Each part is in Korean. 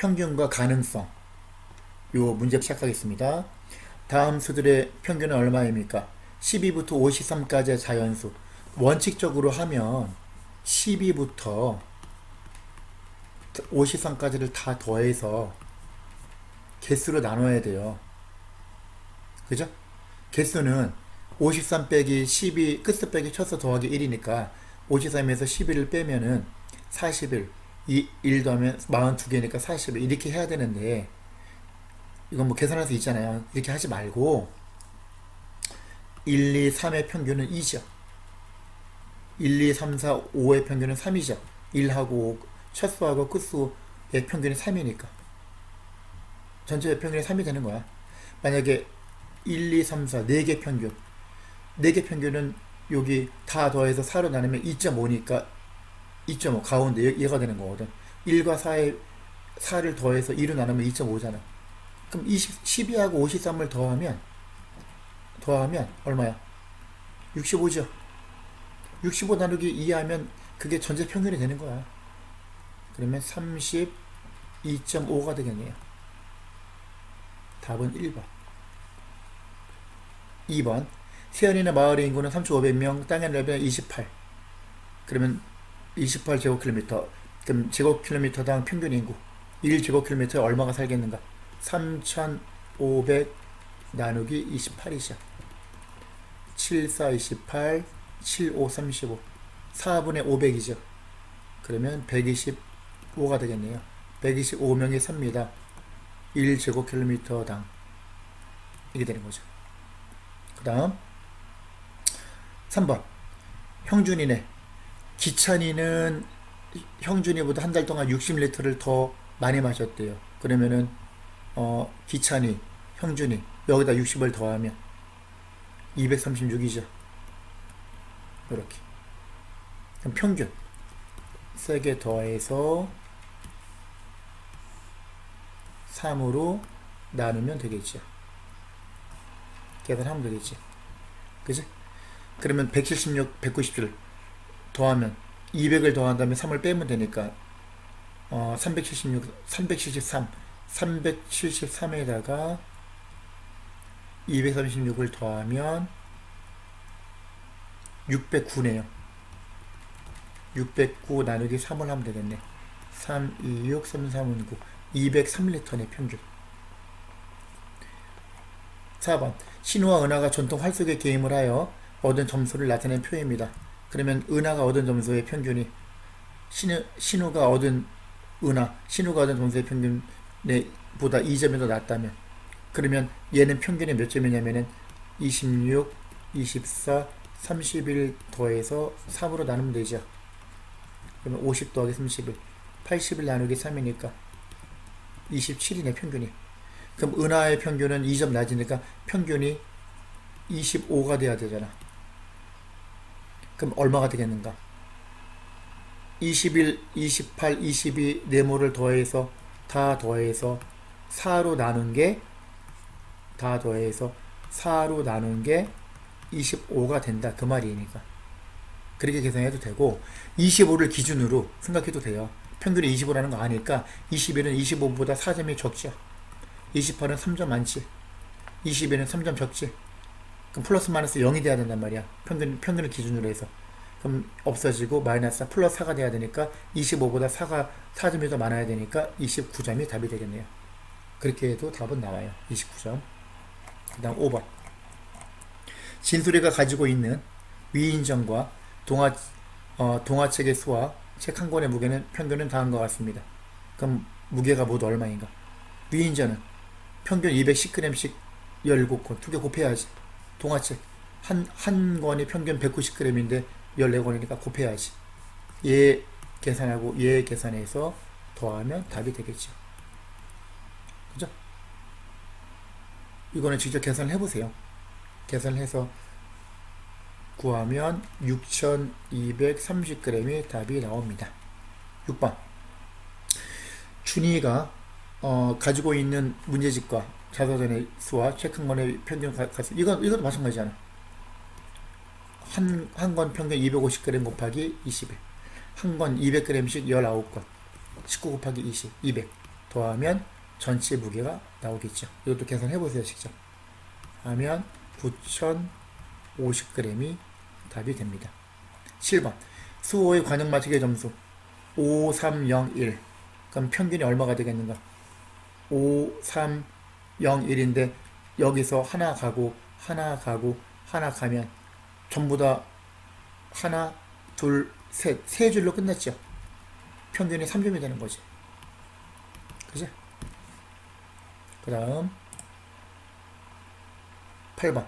평균과 가능성. 요 문제 시작하겠습니다. 다음 수들의 평균은 얼마입니까? 12부터 53까지의 자연수. 원칙적으로 하면 12부터 53까지를 다 더해서 개수로 나눠야 돼요. 그죠? 개수는 53 빼기 12 끝수 빼기 첫수 더하기 1이니까 53에서 11을 빼면은 41, 1 더하면 42개니까 41 이렇게 해야 되는데 이건 뭐 계산할 수 있잖아요. 이렇게 하지 말고 1, 2, 3의 평균은 2죠. 1, 2, 3, 4, 5의 평균은 3이죠. 1하고 5, 첫수하고 끝수의 평균이 3이니까 전체의 평균이 3이 되는 거야. 만약에 1, 2, 3, 4 4개 평균 4개 평균은 여기 다 더해서 4로 나누면 2.5니까 2.5 가운데 얘가 되는 거거든. 1과 4를 더해서 2로 나누면 2.5잖아. 그럼 12하고 53을 더하면 얼마야? 65죠. 65 나누기 2 하면 그게 전체 평균이 되는 거야. 그러면 32.5가 되겠네요. 답은 1번. 2번. 세연이네 마을의 인구는 3,500명, 땅의 넓이는 28. 그러면 28제곱킬로미터. 그럼 제곱킬로미터당 평균 인구 1제곱킬로미터에 얼마가 살겠는가? 3,500 나누기 28이죠. 7, 4, 28, 7, 5, 35. 4분의 500이죠. 그러면 125가 되겠네요. 125명이 삽니다. 1제곱킬로미터당. 이게 되는 거죠. 그 다음 3번. 형준이네. 기찬이는 형준이보다 한 달 동안 60리터를 더 많이 마셨대요. 그러면은 기찬이, 형준이 여기다 60을 더하면 236이죠. 이렇게. 그럼 평균 3개 더해서 3으로 나누면 되겠죠. 계산하면 되겠지. 그지? 그러면 176, 197 더하면 200을 더한 다음에 3을 빼면 되니까 376, 373 373에다가 236을 더하면 609네요. 609 나누기 3을 하면 되겠네. 3, 2, 6, 3, 3은 9 203리터네 평균. 4번. 신우와 은하가 전통 활쏘기 게임을 하여 얻은 점수를 나타낸 표입니다. 그러면 은하가 얻은 점수의 평균이 신우가 얻은 점수의 평균보다 2점이 더 낮다면, 그러면 얘는 평균이 몇 점이냐면은 26, 24, 31 더해서 3으로 나누면 되죠. 그러면 50 더하기 31, 81 나누기 3이니까 27이네 평균이. 그럼 은하의 평균은 2점 낮으니까 평균이 25가 돼야 되잖아. 그럼 얼마가 되겠는가? 21, 28, 22 네모를 더해서 다 더해서 4로 나눈 게 25가 된다 그 말이니까. 그렇게 계산해도 되고 25를 기준으로 생각해도 돼요. 평균이 25라는 거 아니까 21은 25보다 4점이 적죠. 28은 3점 많지. 21은 3점 적지. 그럼 플러스 마이너스 0이 돼야 된단 말이야. 평균을 기준으로 해서. 그럼 없어지고 마이너스 플러스 4가 돼야 되니까 25보다 4점이 더 많아야 되니까 29점이 답이 되겠네요. 그렇게 해도 답은 나와요. 29점. 그 다음 5번. 진수리가 가지고 있는 위인전과 동화책의 수와 책 한 권의 무게는 평균은 다음과 같습니다. 그럼 무게가 모두 얼마인가? 위인전은 평균 210g씩 17권 2개 곱해야지. 동화책 한 권이 평균 190g인데 14권이니까 곱해야지. 얘 계산하고 얘 계산해서 더하면 답이 되겠죠. 그죠? 이거는 직접 계산을 해보세요. 계산을 해서 구하면 6230g이 답이 나옵니다. 6번. 준이가 가지고 있는 문제집과 자사전의 수와 책 한 권의 평균 같습니다. 이것도 마찬가지잖아. 한 권 평균 250g 곱하기 21. 한 권 200g씩 19권. 19 곱하기 20. 200. 더하면 전체 무게가 나오겠죠. 이것도 계산해 보세요. 직접 하면 9,050g이 답이 됩니다. 7번 수호의 관역 맞추기 점수 5301. 그럼 평균이 얼마가 되겠는가? 5301인데 여기서 하나 가고 하나 가고 하나 가면 전부 다 하나 둘 셋 세 줄로 끝났죠. 평균이 3점이 되는 거지. 그죠? 그 다음 8번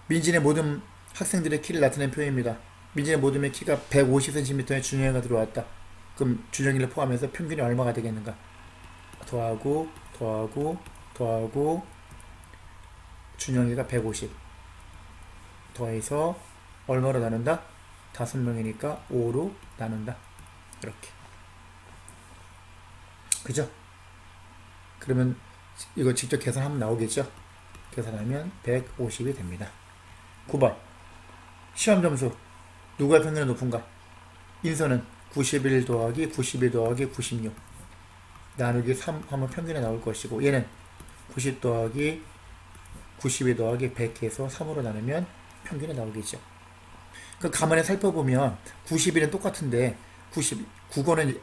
민진의 모든 학생들의 키를 나타낸 표현입니다. 민진의 모둠의 키가 150cm의 준영이가 들어왔다. 그럼 준영이를 포함해서 평균이 얼마가 되겠는가? 더하고 준영이가 150 더해서 얼마로 나눈다? 5명이니까 5로 나눈다. 이렇게. 그죠? 그러면 이거 직접 계산하면 나오겠죠? 계산하면 150이 됩니다. 9번 시험 점수 누가 평균이 높은가? 인서는 91 더하기 92 더하기 96 나누기 3 하면 평균이 나올 것이고, 얘는 90 더하기 92 더하기 100 해서 3으로 나누면 평균이 나오겠죠. 그 가만히 살펴보면 91은 똑같은데 국어는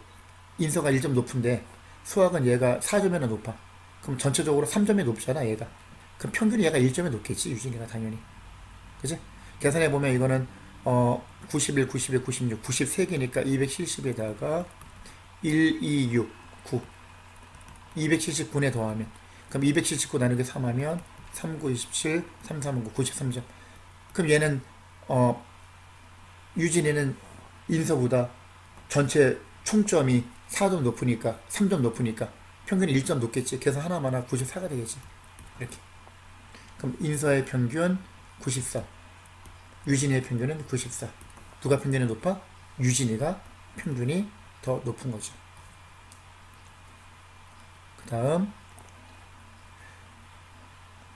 인서가 1점 높은데 수학은 얘가 4점이나 높아. 그럼 전체적으로 3점이 높잖아 얘가. 그럼 평균이 얘가 1점이 높겠지 유진이가 당연히. 그치? 계산해보면 이거는 91, 92, 96, 93개니까 270에다가 1, 2, 6, 9 279에 더하면 그럼 279 나누기 3 하면 3, 9, 27, 3, 3, 9, 93점. 그럼 얘는 유진이는 인서보다 전체 총점이 4점 높으니까 3점 높으니까 평균이 1점 높겠지. 그래서 하나만 94가 되겠지. 이렇게. 그럼 인서의 평균 94, 유진이의 평균은 94. 누가 평균이 높아? 유진이가 평균이 더 높은 거죠. 그 다음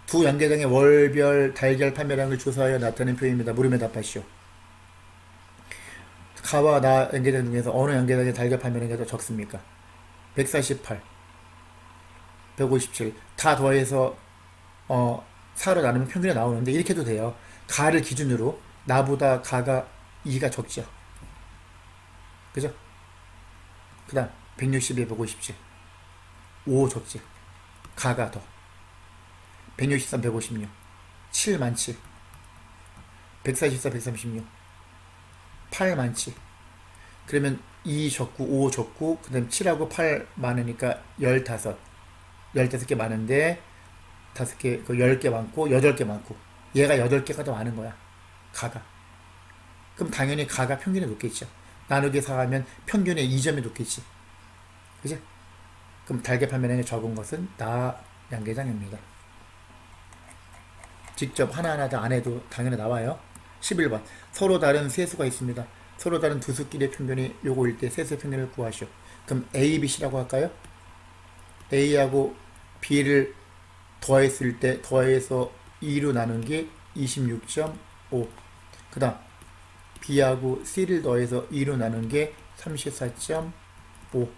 두 양계장의 월별 달걀 판매량을 조사하여 나타낸 표현입니다. 물음에 답하시오. 가와 나 양계장 중에서 어느 양계장의 달걀 판매량이 더 적습니까? 148, 157 다 더해서 4로 나누면 평균이 나오는데 이렇게 해도 돼요. 가를 기준으로 나보다 가가 2가 적죠. 그죠? 그 다음 160에 157 5 적지. 가가 더 163, 156 7 많지. 144, 136 8 많지. 그러면 2 적고 5 적고 그 다음 7하고 8 많으니까 15개 많은데 5개, 10개 많고 8개 많고 얘가 8개가 더 많은 거야. 가가. 그럼 당연히 가가 평균이 높겠죠. 나누기 4 하면 평균의 2점이 높겠지. 그죠? 그럼 달걀 판매량이 적은 것은 나 양계장입니다. 직접 하나하나 다 안 해도 당연히 나와요. 11번 서로 다른 세수가 있습니다. 서로 다른 두 수끼리의 평균이 요거일 때 세수의 평균을 구하시오. 그럼 A, B, C라고 할까요? A하고 B를 더했을 때 더해서 2로 나눈 게 26.5. 그 다음 B하고 C를 더해서 2로 나눈 게 34.5.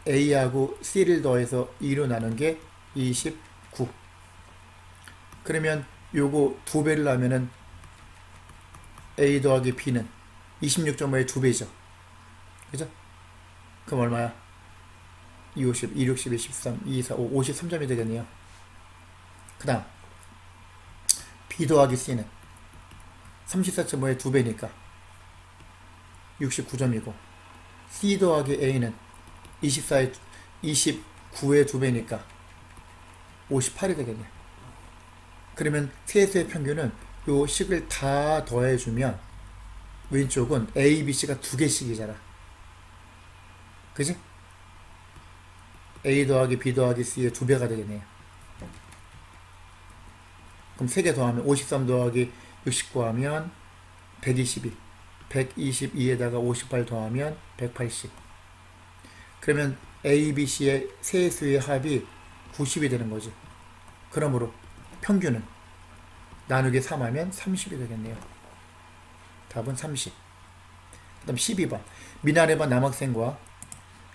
A하고 C를 더해서 2로 나눈 게 29. 그러면 요거 2배를 하면은 A 더하기 B는 26.5의 2배죠. 그죠? 그럼 얼마야? 2, 50, 2, 60, 13, 2, 4, 5, 53점이 되겠네요. 그 다음 B 더하기 C는 34.5의 2배니까 69점이고 C 더하기 A는 29의 2배니까 58이 되겠네. 그러면 세수의 평균은 요 식을 다 더해주면 왼쪽은 A, B, C가 2개씩이잖아. 그지? A 더하기 B 더하기 C의 2배가 되겠네요. 그럼 3개 더하면 53 더하기 69 하면 122. 122에다가 58 더하면 180. 그러면 A, B, C의 세수의 합이 90이 되는 거지. 그러므로 평균은 나누기 3 하면 30이 되겠네요. 답은 30. 그 다음 12번 미나레바 남학생과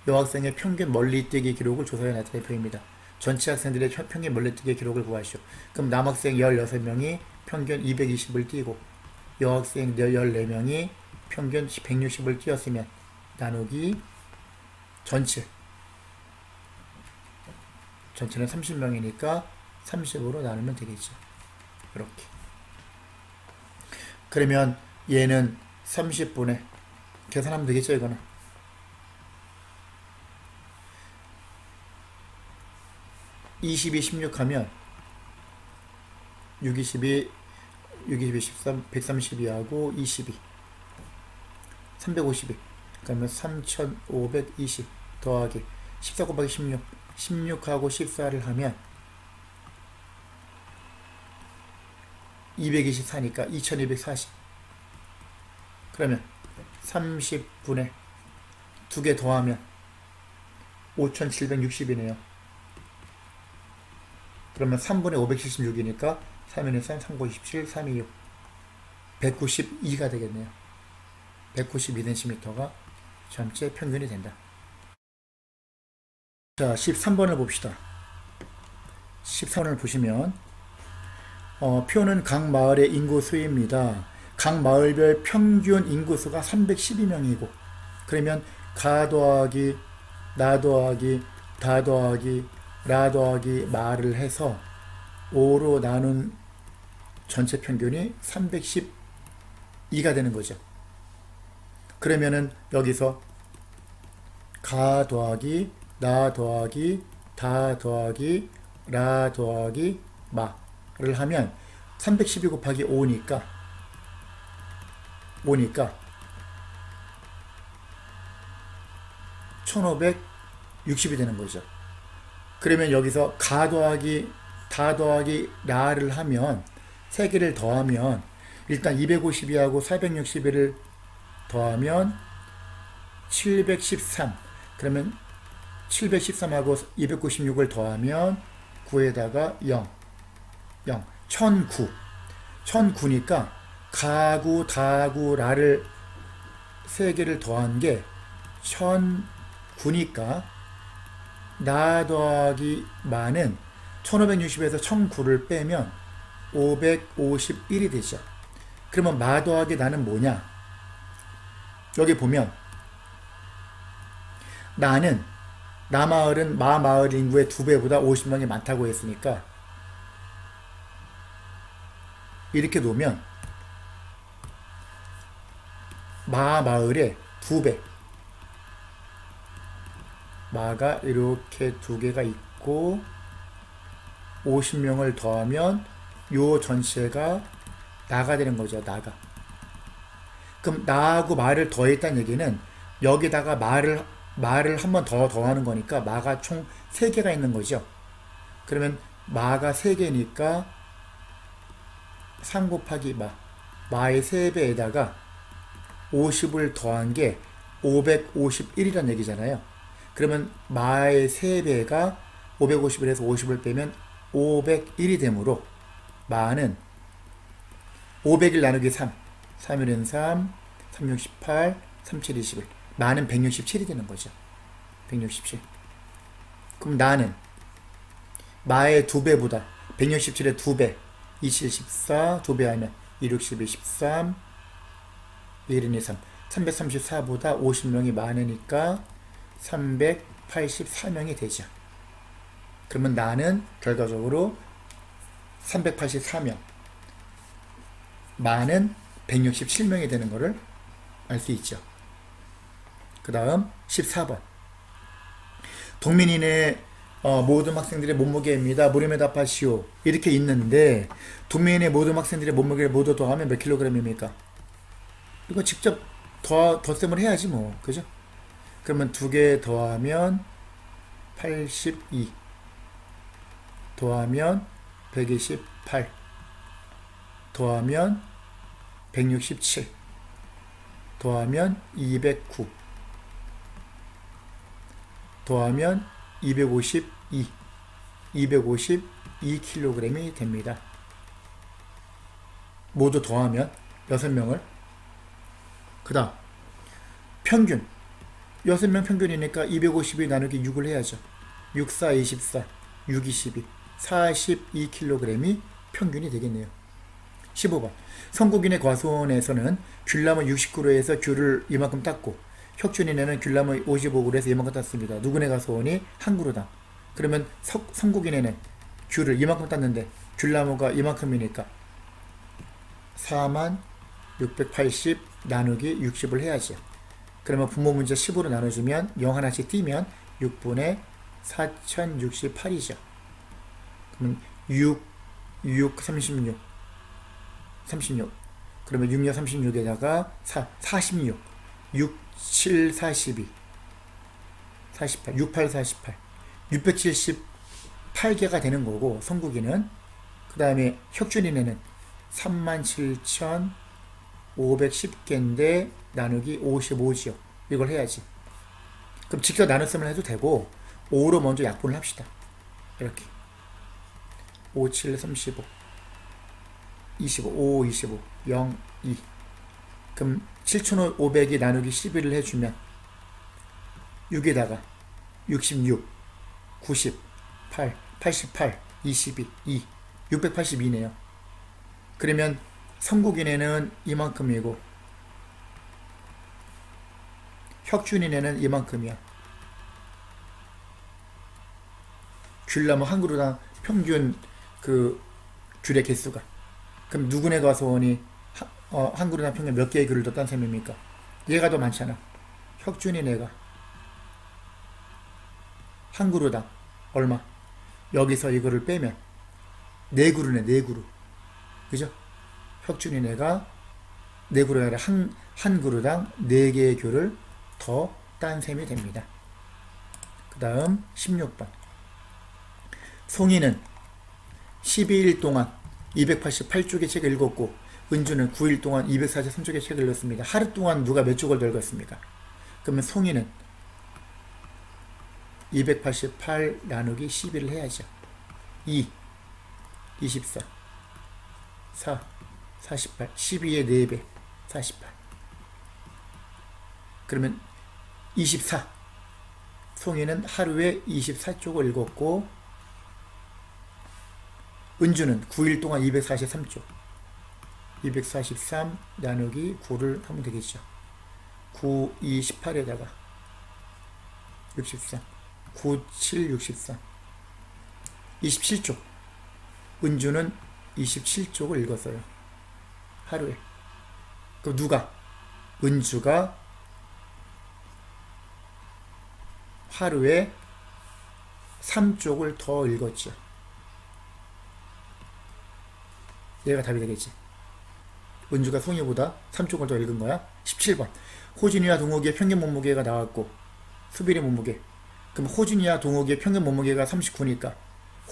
여학생의 평균 멀리뛰기 기록을 조사해 나타낸 표입니다. 전체 학생들의 평균 멀리뛰기 기록을 구하시오. 그럼 남학생 16명이 평균 220을 뛰고 여학생 14명이 평균 160을 뛰었으면 나누기 전체는 30명이니까 30으로 나누면 되겠죠. 이렇게. 그러면 얘는 30분의 계산하면 되겠죠. 이거는 22, 16 하면 6, 22, 13, 132하고 22 352 그러면 3520 더하기 14 곱하기 16 16하고 14를 하면 224니까 2240 그러면 30분의 2개 더하면 5760이네요. 그러면 3분의 576이니까 3인의 3, 397, 326 192가 되겠네요. 192cm가 전체 평균이 된다. 자, 13번을 봅시다. 13번을 보시면 표는 각 마을의 인구 수입니다. 각 마을별 평균 인구수가 312명이고 그러면 가 더하기 나 더하기 다 더하기 라 더하기 마를 해서 5로 나눈 전체 평균이 312가 되는 거죠. 그러면은 여기서 가 더하기 나 더하기 다 더하기 라 더하기 마를 하면 312 곱하기 5니까 1560이 되는 거죠. 그러면 여기서 가 더하기 다 더하기 라를 하면 3개를 더하면 일단 252하고 461을 더하면 713 그러면 713하고 296을 더하면 9에다가 0 1009 1009니까 가구 다구 라를 3개를 더한 게 1009니까 나 더하기 마는 1560에서 1009를 빼면 551이 되죠. 그러면 마 더하기 나는 뭐냐? 여기 보면 나는 나 마을은 마 마을 인구의 2배보다 50명이 많다고 했으니까 이렇게 놓으면 마 마을의 2배 마가 이렇게 2개가 있고 50명을 더하면 요 전체가 나가 되는 거죠. 나가. 그럼 나하고 마를 더했다는 얘기는 여기다가 마를 한 번 더 더하는 거니까 마가 총 3개가 있는 거죠. 그러면 마가 3개니까 3 곱하기 마의 3배에다가 50을 더한 게 551이라는 얘기잖아요. 그러면 마의 3배가 551에서 50을 빼면 501이 되므로 마는 501 나누기 3 3일은 3 368 37 21 마는 167이 되는 거죠. 167. 그럼 나는 마의 2배보다 167의 2배 27, 14 2배 하면 26, 12, 13 1인 2, 3 334보다 50명이 많으니까 384명이 되죠. 그러면 나는 결과적으로 384명 마는 167명이 되는 것을 알 수 있죠. 그 다음 14번 동민이네 모든 학생들의 몸무게입니다. 물음에 답하시오. 이렇게 있는데 동민이네 모든 학생들의 몸무게를 모두 더하면 몇 킬로그램입니까? 이거 직접 덧셈을 해야지 뭐. 그죠? 그러면 2개 더하면 82 더하면 128 더하면 167 더하면 209 더하면 252kg이 됩니다. 모두 더하면 6명을 그 다음 평균 6명 평균이니까 252 나누기 6을 해야죠. 6, 4, 24, 6, 22, 42kg이 평균이 되겠네요. 15번. 성국인의 과수원에서는 귤나무 60kg에서 귤을 이만큼 땄고 혁준이네는 귤나무 55kg에서 이만큼 땄습니다. 누구네 과수원이 한 그루당. 그러면 성국인에는 귤을 이만큼 땄는데 귤나무가 이만큼이니까 4680 나누기 60을 해야죠. 그러면 분모 문제 10으로 나눠주면 0 하나씩 띄면 6분의 4068이죠. 그러면 6, 36. 그러면 6, 6, 36에다가 46. 6, 7, 42. 48. 6, 8, 48. 678개가 되는 거고, 성국이는. 그 다음에 혁준이네는 37,510개인데 나누기 55지요. 이걸 해야지. 그럼 직접 나눴으면 해도 되고 5로 먼저 약분을 합시다. 이렇게 5, 7, 35 25, 5, 25 0, 2. 그럼 7,500이 나누기 11을 해주면 6에다가 66 90 8 88 22 2 682네요. 그러면 성국인에는 이만큼이고 혁준이네는 이만큼이야. 귤나무 한 그루당 평균 그 귤의 개수가. 그럼 누구네 과수원이 한 그루당 평균 몇 개의 귤을 뒀다는 셈입니까? 얘가 더 많잖아. 혁준이네가 한 그루당 얼마? 여기서 이거를 빼면 4그루네. 4그루. 그죠? 혁준이네가 4그루가 아니라 한 그루당 4개의 귤을 더 딴 셈이 됩니다. 그 다음 16번. 송이는 12일 동안 288쪽의 책을 읽었고 은주는 9일 동안 243쪽의 책을 읽었습니다. 하루 동안 누가 몇 쪽을 더 읽었습니까? 그러면 송이는 288 나누기 12를 해야죠. 2, 24, 4, 48, 12의 4배, 48. 그러면 24. 송이는 하루에 24쪽을 읽었고 은주는 9일 동안 243쪽. 243 나누기 9를 하면 되겠죠. 9, 2, 18에다가 63. 9, 7, 63. 27쪽. 은주는 27쪽을 읽었어요. 하루에. 그럼 누가? 은주가 하루에 3쪽을 더 읽었죠. 얘가 답이 되겠지. 은주가 송이보다 3쪽을 더 읽은 거야. 17번. 호준이와 동욱이의 평균 몸무게가 나왔고 수빈의 몸무게. 그럼 호준이와 동욱이의 평균 몸무게가 39니까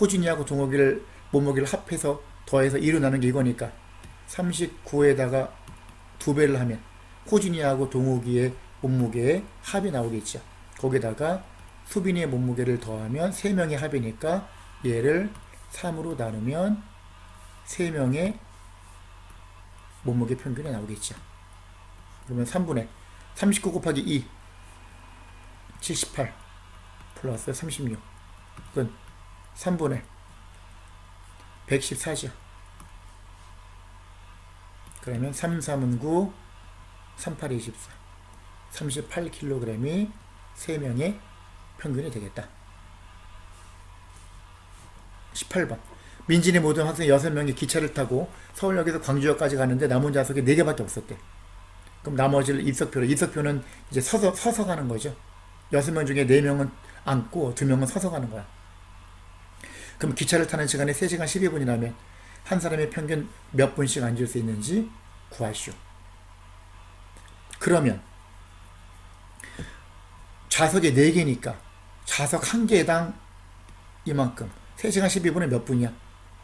호준이하고 동욱이를 몸무게를 합해서 더해서 2로 나눈 게 이거니까 39에다가 2배를 하면 호준이하고 동욱이의 몸무게의 합이 나오겠죠. 거기다가 수빈이의 몸무게를 더하면 3명의 합이니까 얘를 3으로 나누면 3명의 몸무게 평균이 나오겠죠. 그러면 3분의 39 곱하기 2 78 플러스 36 그건 3분의 114죠. 그러면 3, 3은 9 38, 24 38kg이 3명의 평균이 되겠다. 18번. 민진이 모든 학생 6명이 기차를 타고 서울역에서 광주역까지 가는데 남은 좌석이 4개밖에 없었대. 그럼 나머지를 입석표는 이제 서서 가는 거죠. 6명 중에 4명은 앉고 2명은 서서 가는 거야. 그럼 기차를 타는 시간이 3시간 12분이라면 한 사람의 평균 몇 분씩 앉을 수 있는지 구하시오. 그러면 좌석이 4개니까 좌석 1개당 이만큼 3시간 12분은 몇 분이야?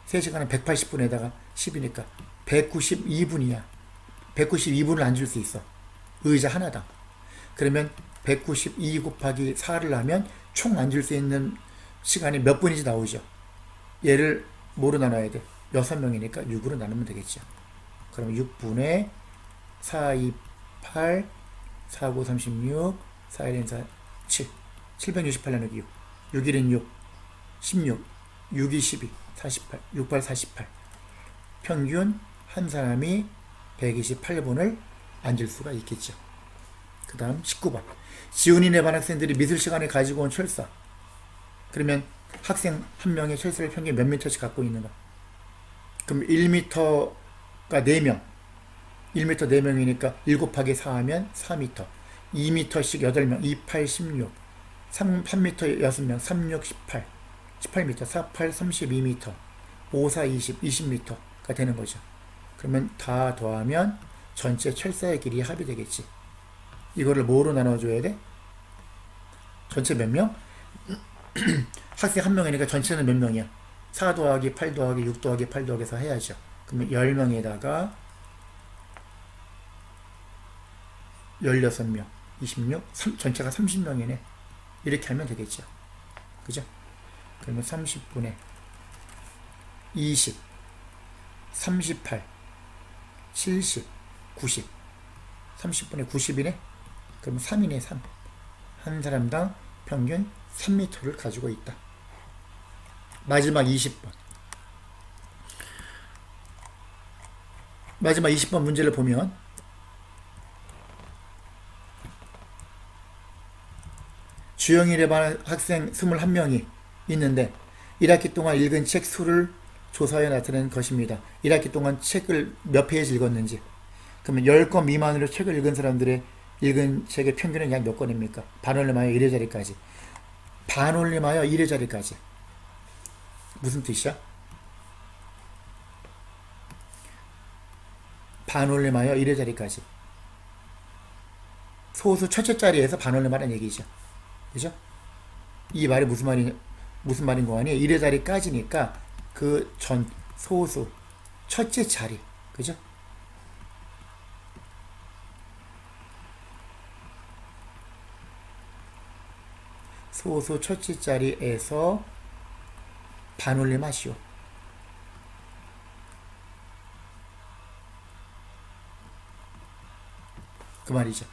3시간은 180분에다가 10이니까 192분이야. 192분을 앉을 수 있어. 의자 하나당. 그러면 192 곱하기 4를 하면 총 앉을 수 있는 시간이 몇 분인지 나오죠. 얘를 뭐로 나눠야 돼? 6명이니까 6으로 나누면 되겠죠. 그럼 6분의 4, 2, 8, 4, 9, 36, 4, 1인 4, 7. 768 나누기 6. 6, 1인 6. 16. 6, 2, 12. 48. 6, 8, 48. 평균 한 사람이 128분을 앉을 수가 있겠죠. 그 다음 19번. 지훈이네 반 학생들이 미술 시간에 가지고 온 철사. 그러면 학생 한 명의 철사를 평균 몇 미터씩 갖고 있는가? 그럼 1미터가 4명. 1m 4명이니까 7 곱하기 4 하면 4m. 2m씩 8명. 2, 8, 16. 3m 6명. 3, 6, 18. 18m. 4, 8, 32m. 5, 4, 20. 20m가 되는 거죠. 그러면 다 더하면 전체 철사의 길이 합이 되겠지. 이거를 뭐로 나눠줘야 돼? 전체 몇 명? 학생 한 명이니까 전체는 몇 명이야? 4 더하기 8 더하기 6 더하기 8 더하기해서 해야죠. 그러면 10명에다가 16명, 26, 전체가 30명이네. 이렇게 하면 되겠죠. 그죠? 그러면 30분의 20, 38, 70, 90. 30분의 90이네? 그럼 3이네, 3. 한 사람당 평균 3m를 가지고 있다. 마지막 20번. 마지막 20번 문제를 보면 주영일에 반 학생 21명이 있는데 1학기 동안 읽은 책 수를 조사해 나타낸 것입니다. 1학기 동안 책을 몇 페이지 읽었는지. 그러면 10권 미만으로 책을 읽은 사람들의 읽은 책의 평균은 약 몇 권입니까? 반올림하여 1회 자리까지. 반올림하여 1회 자리까지. 무슨 뜻이야? 반올림하여 1회 자리까지. 소수 첫째 자리에서 반올림하라는 얘기죠. 그죠? 이 말이 무슨 말인 거 아니에요? 1회 자리까지니까 그 전 소수 첫째 자리. 그죠? 소수 첫째 자리에서 반올림 하시오. 그 말이죠.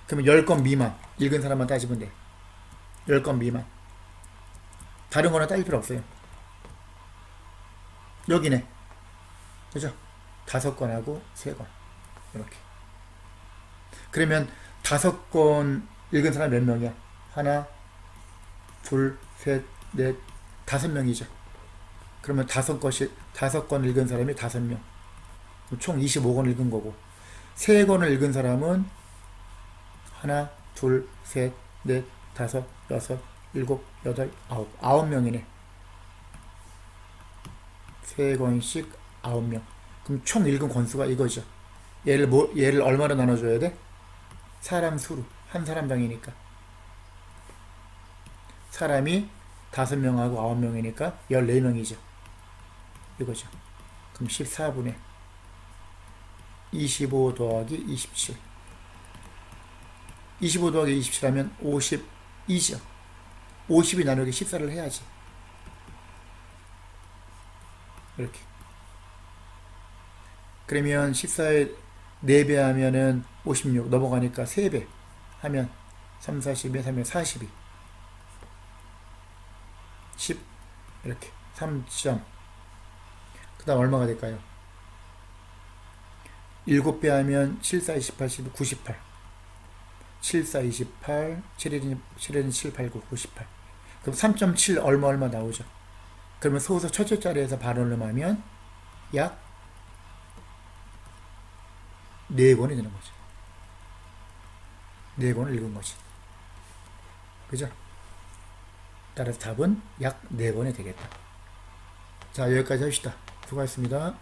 그러면 10권 미만 읽은 사람만 따지면 돼. 10권 미만. 다른 거는 따질 필요 없어요. 여기네. 그죠? 5권하고 3권. 이렇게. 그러면 5권 읽은 사람 몇 명이야? 하나, 둘, 셋, 넷, 5명이죠. 그러면 5권 읽은 사람이 5명. 총 25권 읽은 거고. 3권을 읽은 사람은 하나, 둘, 셋, 넷, 5, 6, 7, 8, 9. 9명이네. 3권씩 9명. 그럼 총 읽은 권수가 이거죠. 얘를 얼마로 나눠줘야 돼? 사람 수로. 한 사람당이니까. 사람이 5명하고 9명이니까 14명이죠. 이거죠. 그럼 14분의 25 더하기 27. 25 더하기 27 하면 52죠. 50이 나누기 14를 해야지. 이렇게. 그러면 14에 4배 하면은 56 넘어가니까 3배 하면 3, 40에 3에 42. 10 이렇게 3점. 그 다음 얼마가 될까요? 7배 하면 7, 4, 28, 12, 98. 7, 4, 28, 7, 7, 8, 9, 98. 그럼 3.7 얼마 나오죠? 그러면 소수 첫째 자리에서 반올림하면 약 4권이 되는 거죠. 4권을 읽은 거지. 그죠? 따라서 답은 약 4권이 되겠다. 자, 여기까지 합시다. 수고하셨습니다.